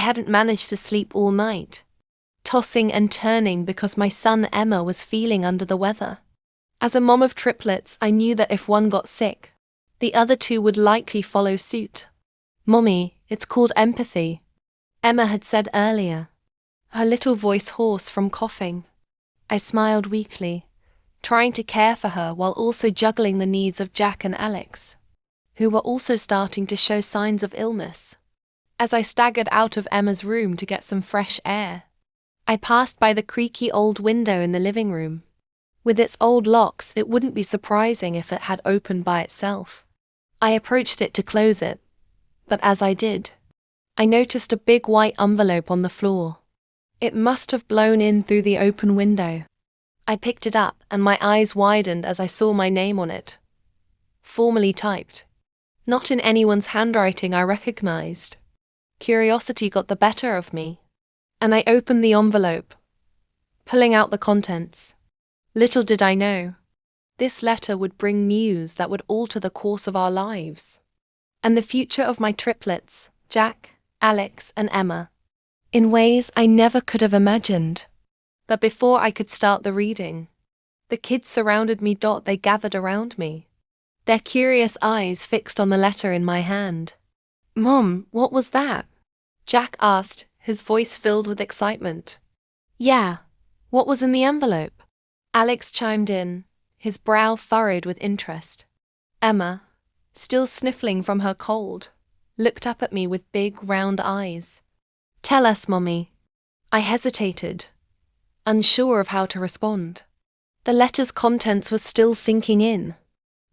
hadn't managed to sleep all night, tossing and turning because my son Emma was feeling under the weather. As a mom of triplets, I knew that if one got sick, the other two would likely follow suit. "Mommy, it's called empathy," Emma had said earlier, her little voice hoarse from coughing. I smiled weakly, trying to care for her while also juggling the needs of Jack and Alex, who were also starting to show signs of illness. As I staggered out of Emma's room to get some fresh air, I passed by the creaky old window in the living room. With its old locks, it wouldn't be surprising if it had opened by itself. I approached it to close it, but as I did, I noticed a big white envelope on the floor. It must have blown in through the open window. I picked it up and my eyes widened as I saw my name on it, formally typed, not in anyone's handwriting I recognized. Curiosity got the better of me, and I opened the envelope, pulling out the contents. Little did I know, this letter would bring news that would alter the course of our lives, and the future of my triplets, Jack, Alex, and Emma, in ways I never could have imagined. But before I could start the reading, the kids surrounded me. They gathered around me, their curious eyes fixed on the letter in my hand. "Mom, what was that?" Jack asked, his voice filled with excitement. "Yeah, what was in the envelope?" Alex chimed in, his brow furrowed with interest. Emma, still sniffling from her cold, looked up at me with big, round eyes. "Tell us, Mommy." I hesitated, unsure of how to respond. The letter's contents were still sinking in,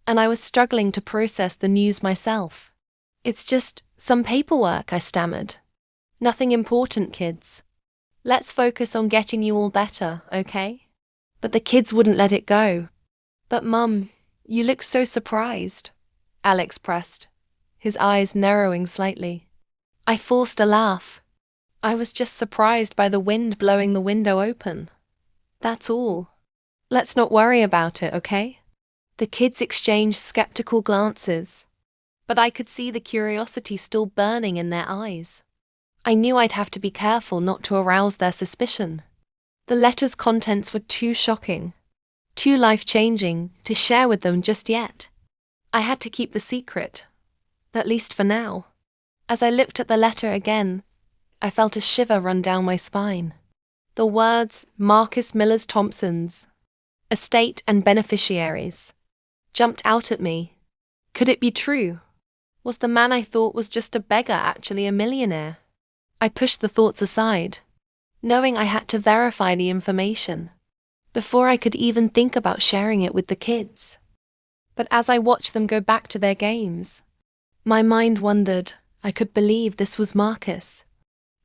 and I was struggling to process the news myself. "It's just some paperwork," I stammered. "Nothing important, kids. Let's focus on getting you all better, okay?" But the kids wouldn't let it go. "But Mum, you look so surprised," Alex pressed, his eyes narrowing slightly. I forced a laugh. "I was just surprised by the wind blowing the window open. That's all. Let's not worry about it, okay?" The kids exchanged skeptical glances, but I could see the curiosity still burning in their eyes. I knew I'd have to be careful not to arouse their suspicion. The letter's contents were too shocking, too life-changing to share with them just yet. I had to keep the secret, at least for now. As I looked at the letter again, I felt a shiver run down my spine. The words Marcus Miller's Thompsons, estate and beneficiaries, jumped out at me. Could it be true? Was the man I thought was just a beggar actually a millionaire? I pushed the thoughts aside, knowing I had to verify the information before I could even think about sharing it with the kids. But as I watched them go back to their games, my mind wondered. I could believe this was Marcus.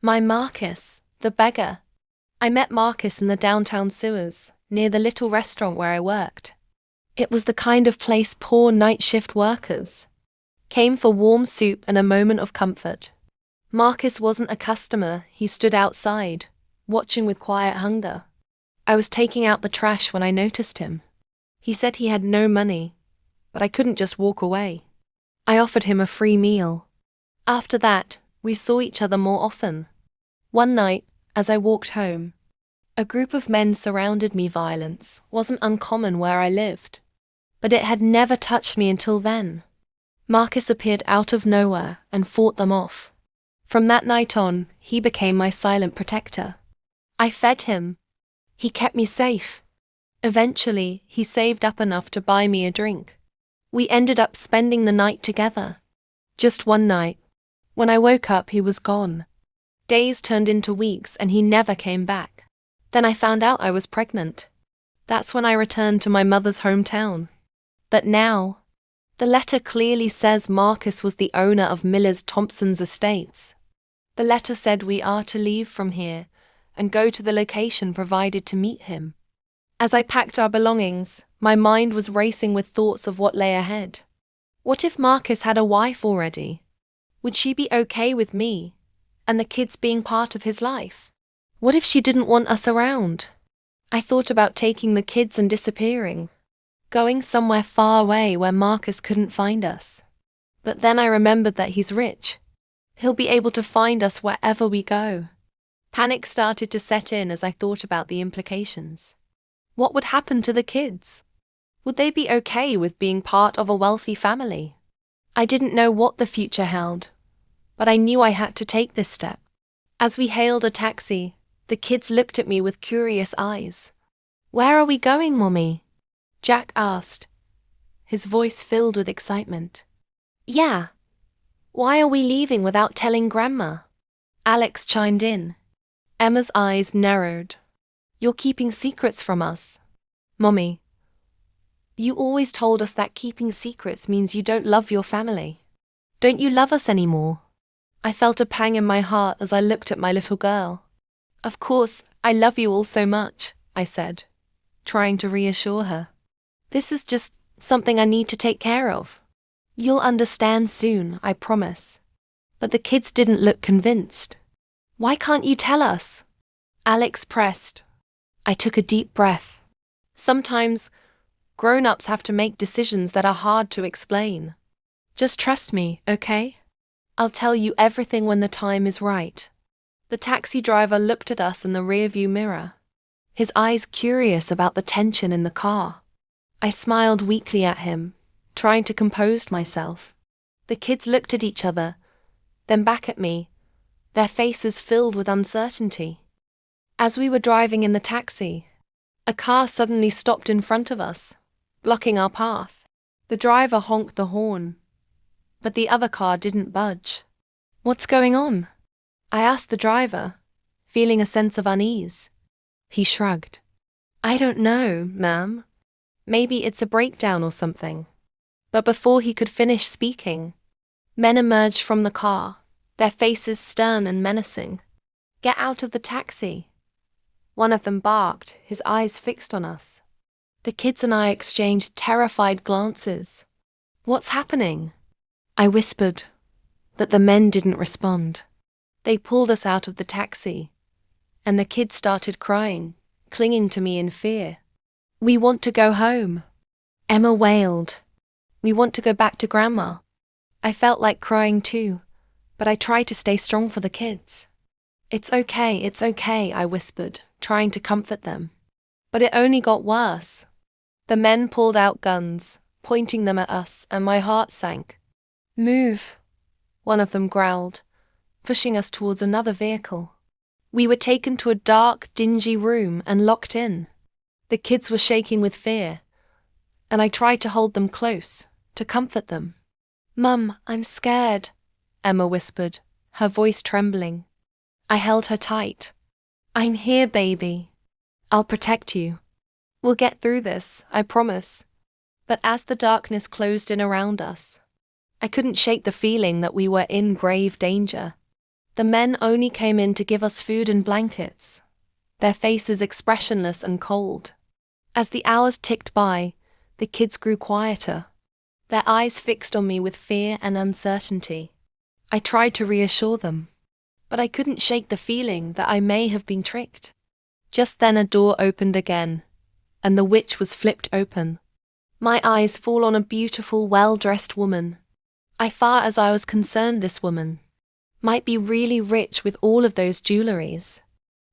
My Marcus, the beggar. I met Marcus in the downtown sewers, near the little restaurant where I worked. It was the kind of place poor night shift workers came for warm soup and a moment of comfort. Marcus wasn't a customer. He stood outside, watching with quiet hunger. I was taking out the trash when I noticed him. He said he had no money, but I couldn't just walk away. I offered him a free meal. After that, we saw each other more often. One night, as I walked home, a group of men surrounded me. Violence wasn't uncommon where I lived, but it had never touched me until then. Marcus appeared out of nowhere and fought them off. From that night on, he became my silent protector. I fed him. He kept me safe. Eventually, he saved up enough to buy me a drink. We ended up spending the night together. Just one night. When I woke up, he was gone. Days turned into weeks and he never came back. Then I found out I was pregnant. That's when I returned to my mother's hometown. But now, the letter clearly says Marcus was the owner of Miller's Thompson's estates. The letter said we are to leave from here and go to the location provided to meet him. As I packed our belongings, my mind was racing with thoughts of what lay ahead. What if Marcus had a wife already? Would she be okay with me and the kids being part of his life? What if she didn't want us around? I thought about taking the kids and disappearing, going somewhere far away where Marcus couldn't find us. But then I remembered that he's rich. He'll be able to find us wherever we go. Panic started to set in as I thought about the implications. What would happen to the kids? Would they be okay with being part of a wealthy family? I didn't know what the future held, but I knew I had to take this step. As we hailed a taxi, the kids looked at me with curious eyes. "Where are we going, Mommy?" Jack asked, his voice filled with excitement. "Yeah. Why are we leaving without telling Grandma?" Alex chimed in. Emma's eyes narrowed. "You're keeping secrets from us." "Mommy, you always told us that keeping secrets means you don't love your family. Don't you love us anymore?" I felt a pang in my heart as I looked at my little girl. "Of course, I love you all so much," I said, trying to reassure her. "This is just something I need to take care of. You'll understand soon, I promise." But the kids didn't look convinced. "Why can't you tell us?" Alex pressed. I took a deep breath. Sometimes, grown-ups have to make decisions that are hard to explain. "Just trust me, okay? I'll tell you everything when the time is right." The taxi driver looked at us in the rearview mirror, his eyes curious about the tension in the car. I smiled weakly at him, trying to compose myself. The kids looked at each other, then back at me, their faces filled with uncertainty. As we were driving in the taxi, a car suddenly stopped in front of us, blocking our path. The driver honked the horn, but the other car didn't budge. "What's going on?" I asked the driver, feeling a sense of unease. He shrugged. "I don't know, ma'am. Maybe it's a breakdown or something." But before he could finish speaking, men emerged from the car, their faces stern and menacing. "Get out of the taxi." One of them barked, his eyes fixed on us. The kids and I exchanged terrified glances. "What's happening?" I whispered, but the men didn't respond. They pulled us out of the taxi, and the kids started crying, clinging to me in fear. "We want to go home," Emma wailed. "We want to go back to Grandma." I felt like crying too, but I tried to stay strong for the kids. It's okay, I whispered, trying to comfort them. But it only got worse. The men pulled out guns, pointing them at us, and my heart sank. "Move," one of them growled, pushing us towards another vehicle. We were taken to a dark, dingy room and locked in. The kids were shaking with fear, and I tried to hold them close, to comfort them. "Mum, I'm scared," Emma whispered, her voice trembling. I held her tight. "I'm here, baby. I'll protect you. We'll get through this, I promise." But as the darkness closed in around us, I couldn't shake the feeling that we were in grave danger. The men only came in to give us food and blankets, their faces expressionless and cold. As the hours ticked by, the kids grew quieter, their eyes fixed on me with fear and uncertainty. I tried to reassure them, but I couldn't shake the feeling that I may have been tricked. Just then a door opened again, and the witch was flipped open. My eyes fall on a beautiful, well-dressed woman. As far as I was concerned, this woman might be really rich with all of those jewelries.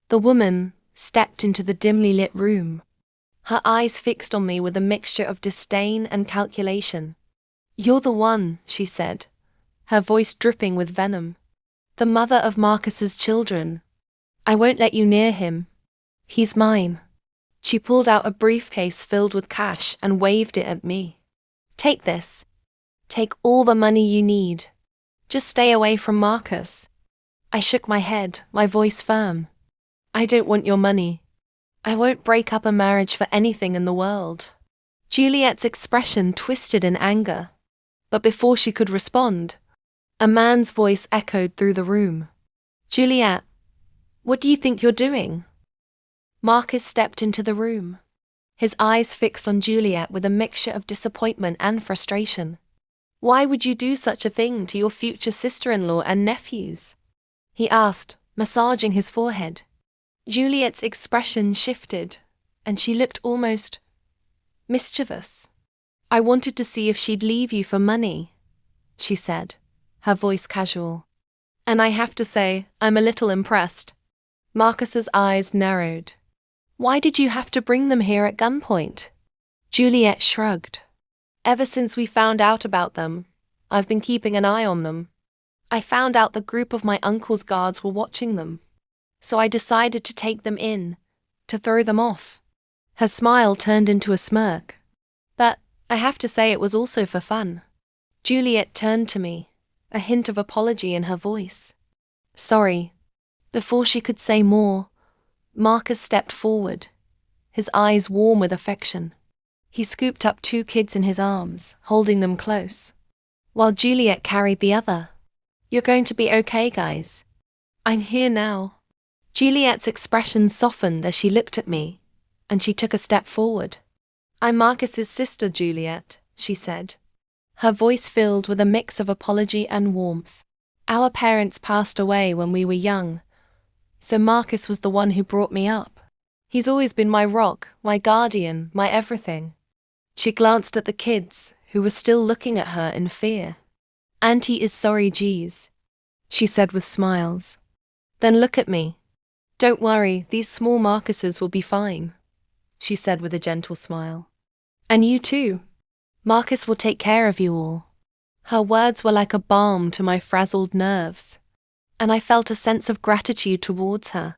The woman stepped into the dimly lit room, her eyes fixed on me with a mixture of disdain and calculation. "You're the one," she said, her voice dripping with venom. "The mother of Marcus's children. I won't let you near him. He's mine." She pulled out a briefcase filled with cash and waved it at me. "Take this. Take all the money you need. Just stay away from Marcus." I shook my head, my voice firm. "I don't want your money. I won't break up a marriage for anything in the world." Juliet's expression twisted in anger, but before she could respond, a man's voice echoed through the room. "Juliet, what do you think you're doing?" Marcus stepped into the room, his eyes fixed on Juliet with a mixture of disappointment and frustration. "Why would you do such a thing to your future sister-in-law and nephews?" he asked, massaging his forehead. Juliet's expression shifted, and she looked almost mischievous. "I wanted to see if she'd leave you for money," she said, her voice casual. And I have to say, I'm a little impressed. Marcus's eyes narrowed. Why did you have to bring them here at gunpoint? Juliet shrugged. Ever since we found out about them, I've been keeping an eye on them. I found out the group of my uncle's guards were watching them. So I decided to take them in, to throw them off. Her smile turned into a smirk. But I have to say it was also for fun. Juliet turned to me, a hint of apology in her voice. Sorry. Before she could say more, Marcus stepped forward, his eyes warm with affection. He scooped up 2 kids in his arms, holding them close, while Juliet carried the other. You're going to be okay, guys. I'm here now. Juliet's expression softened as she looked at me, and she took a step forward. I'm Marcus's sister, Juliet, she said, her voice filled with a mix of apology and warmth. Our parents passed away when we were young, so Marcus was the one who brought me up. He's always been my rock, my guardian, my everything. She glanced at the kids, who were still looking at her in fear. Auntie is sorry, Jeez, she said with smiles. Then look at me. Don't worry, these small Marcuses will be fine, she said with a gentle smile. And you too. Marcus will take care of you all. Her words were like a balm to my frazzled nerves, and I felt a sense of gratitude towards her.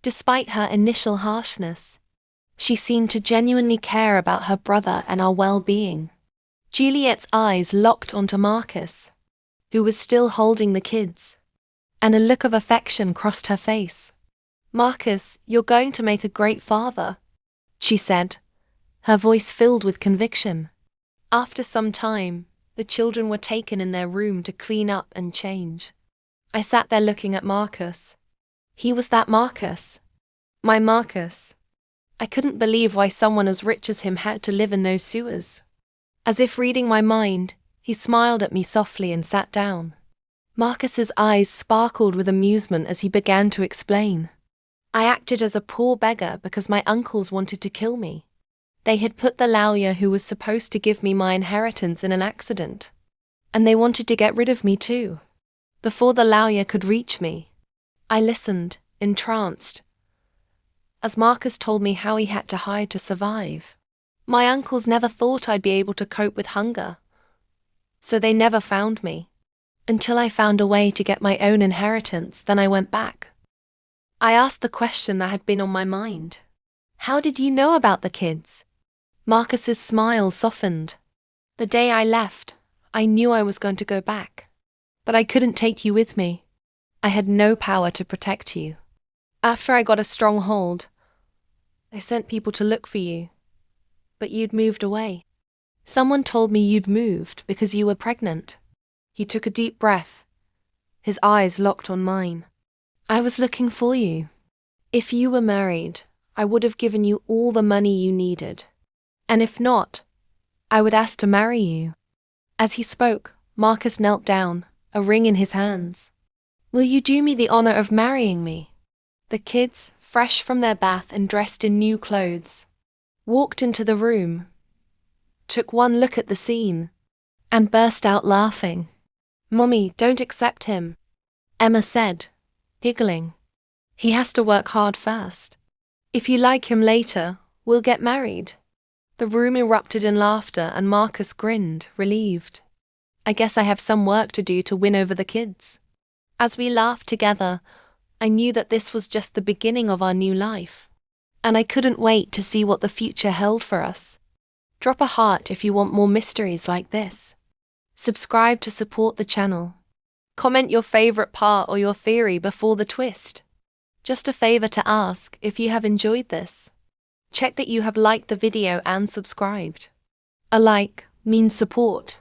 Despite her initial harshness, she seemed to genuinely care about her brother and our well-being. Juliet's eyes locked onto Marcus, who was still holding the kids, and a look of affection crossed her face. Marcus, you're going to make a great father, she said, her voice filled with conviction. After some time, the children were taken in their room to clean up and change. I sat there looking at Marcus. He was that Marcus. My Marcus. I couldn't believe why someone as rich as him had to live in those sewers. As if reading my mind, he smiled at me softly and sat down. Marcus's eyes sparkled with amusement as he began to explain. I acted as a poor beggar because my uncles wanted to kill me. They had put the lawyer who was supposed to give me my inheritance in an accident. And they wanted to get rid of me too. Before the lawyer could reach me, I listened, entranced, as Marcus told me how he had to hide to survive. My uncles never thought I'd be able to cope with hunger, so they never found me. Until I found a way to get my own inheritance, then I went back. I asked the question that had been on my mind. How did you know about the kids? Marcus's smile softened. The day I left, I knew I was going to go back. But I couldn't take you with me. I had no power to protect you. After I got a strong hold, I sent people to look for you. But you'd moved away. Someone told me you'd moved because you were pregnant. He took a deep breath, his eyes locked on mine. I was looking for you. If you were married, I would have given you all the money you needed. And if not, I would ask to marry you. As he spoke, Marcus knelt down, a ring in his hands. Will you do me the honor of marrying me? The kids, fresh from their bath and dressed in new clothes, walked into the room, took one look at the scene, and burst out laughing. Mommy, don't accept him, Emma said, giggling. He has to work hard first. If you like him later, we'll get married. The room erupted in laughter and Marcus grinned, relieved. I guess I have some work to do to win over the kids. As we laughed together, I knew that this was just the beginning of our new life, and I couldn't wait to see what the future held for us. Drop a heart if you want more mysteries like this. Subscribe to support the channel. Comment your favorite part or your theory before the twist. Just a favor to ask if you have enjoyed this. Check that you have liked the video and subscribed. A like means support.